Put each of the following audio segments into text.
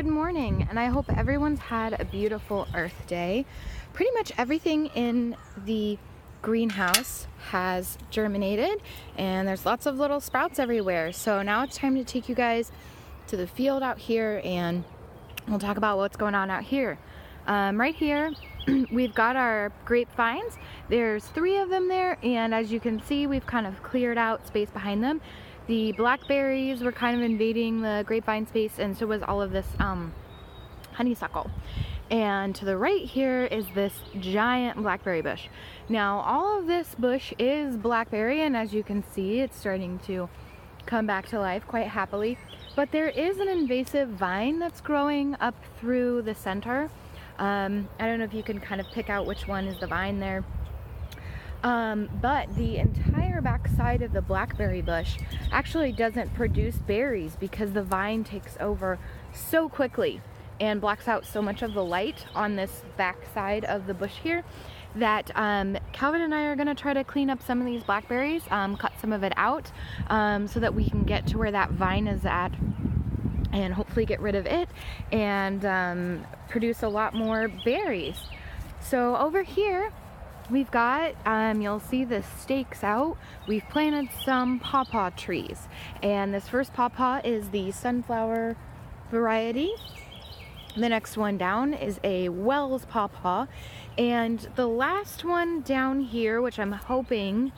good morning, and I hope everyone's had a beautiful Earth Day. Pretty much everything in the greenhouse has germinated, and there's lots of little sprouts everywhere. So now it's time to take you guys to the field out here, and we'll talk about what's going on out here. Right here, we've got our grapevines. There's 3 of them there, and as you can see, we've kind of cleared out space behind them. The blackberries were kind of invading the grapevine space, and so was all of this honeysuckle. And to the right here is this giant blackberry bush. Now all of this bush is blackberry, and as you can see, it's starting to come back to life quite happily. But there is an invasive vine that's growing up through the center. I don't know if you can kind of pick out which one is the vine there. But the entire back side of the blackberry bush actually doesn't produce berries because the vine takes over so quickly and blocks out so much of the light on this back side of the bush here that Calvin and I are going to try to clean up some of these blackberries, cut some of it out so that we can get to where that vine is at and hopefully get rid of it and produce a lot more berries. So over here we've got, you'll see the stakes out. We've planted some pawpaw trees, and this first pawpaw is the sunflower variety. The next one down is a Wells pawpaw, and the last one down here, which I'm hoping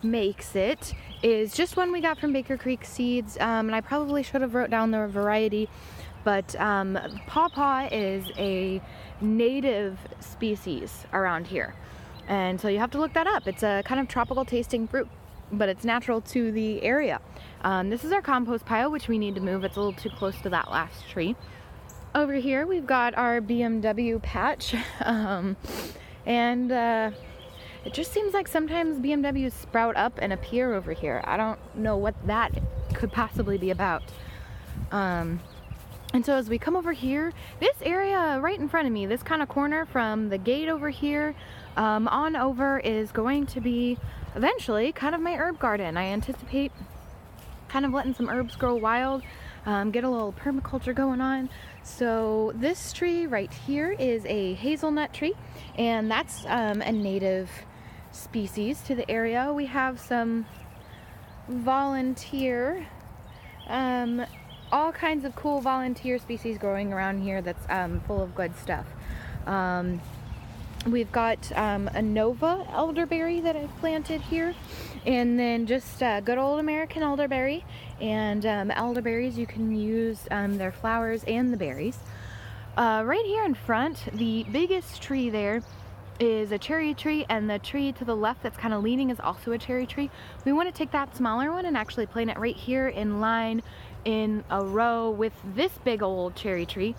makes it, is just one we got from Baker Creek Seeds, and I probably should have wrote down the variety, but pawpaw is a native species around here. And so you have to look that up. It's a kind of tropical tasting fruit, but it's natural to the area. This is our compost pile, which we need to move. It's a little too close to that last tree. Over here, we've got our BMW patch. It just seems like sometimes BMWs sprout up and appear over here. I don't know what that could possibly be about. And so as we come over here, this area right in front of me, this kind of corner from the gate over here on over is going to be eventually kind of my herb garden. I anticipate kind of letting some herbs grow wild, get a little permaculture going on. So this tree right here is a hazelnut tree, and that's a native species to the area. We have some volunteer all kinds of cool volunteer species growing around here that's full of good stuff. We've got a Nova elderberry that I've planted here, and then just good old American elderberry. And elderberries, you can use their flowers and the berries. Right here in front, the biggest tree there is a cherry tree, and the tree to the left that's kind of leaning is also a cherry tree. We want to take that smaller one and actually plant it right here in line in a row with this big old cherry tree.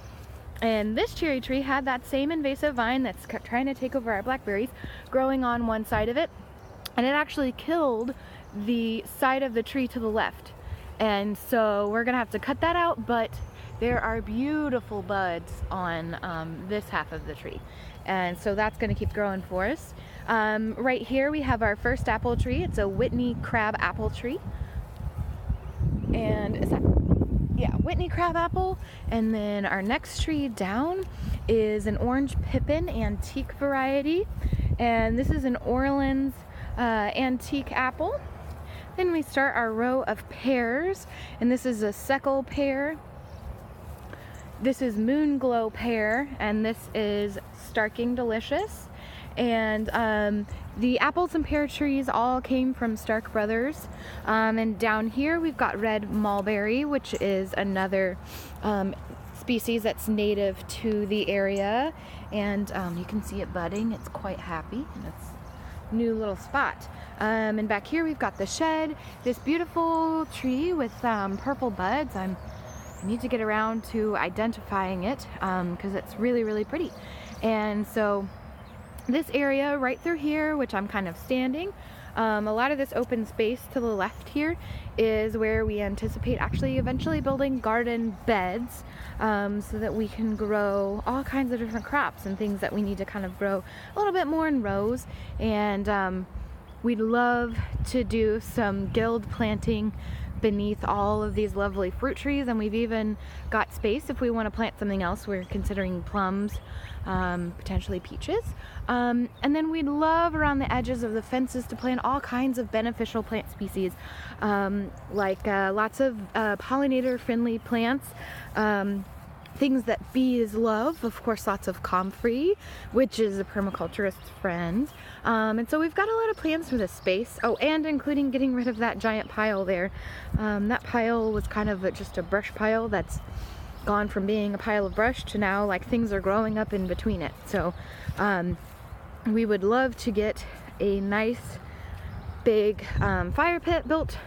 And this cherry tree had that same invasive vine that's trying to take over our blackberries growing on one side of it, and it actually killed the side of the tree to the left. And so we're gonna have to cut that out, but there are beautiful buds on this half of the tree, and so that's gonna keep growing for us. Right here we have our first apple tree. It's a Whitney crab apple tree, and is that, yeah, Whitney crab apple. And then our next tree down is an orange pippin antique variety, and this is an Orleans antique apple. Then we start our row of pears, and this is a Seckel pear. This is Moonglow pear, and this is Starking Delicious. And the apples and pear trees all came from Stark Brothers. And down here we've got red mulberry, which is another species that's native to the area. And you can see it budding. It's quite happy in its new little spot. And back here we've got the shed, this beautiful tree with purple buds. I need to get around to identifying it because it's really, really pretty. And so this area right through here, which I'm kind of standing, a lot of this open space to the left here is where we anticipate actually eventually building garden beds so that we can grow all kinds of different crops and things that we need to kind of grow a little bit more in rows. And we'd love to do some guild planting beneath all of these lovely fruit trees, and we've even got space if we want to plant something else. We're considering plums, potentially peaches, and then we'd love around the edges of the fences to plant all kinds of beneficial plant species, like lots of pollinator friendly plants, things that bees love, of course lots of comfrey, which is a permaculturist's friend, and so we've got a lot of plans for this space. Oh, and including getting rid of that giant pile there. That pile was kind of just a brush pile that's gone from being a pile of brush to now like things are growing up in between it. So we would love to get a nice big fire pit built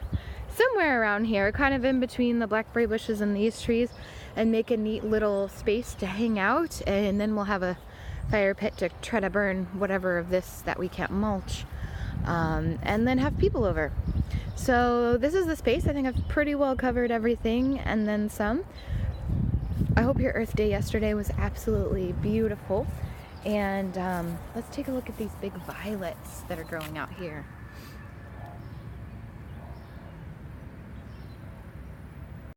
somewhere around here, kind of in between the blackberry bushes and these trees, and make a neat little space to hang out, and then we'll have a fire pit to try to burn whatever of this that we can't mulch, and then have people over. So this is the space. I think I've pretty well covered everything and then some. I hope your Earth Day yesterday was absolutely beautiful, and let's take a look at these big violets that are growing out here.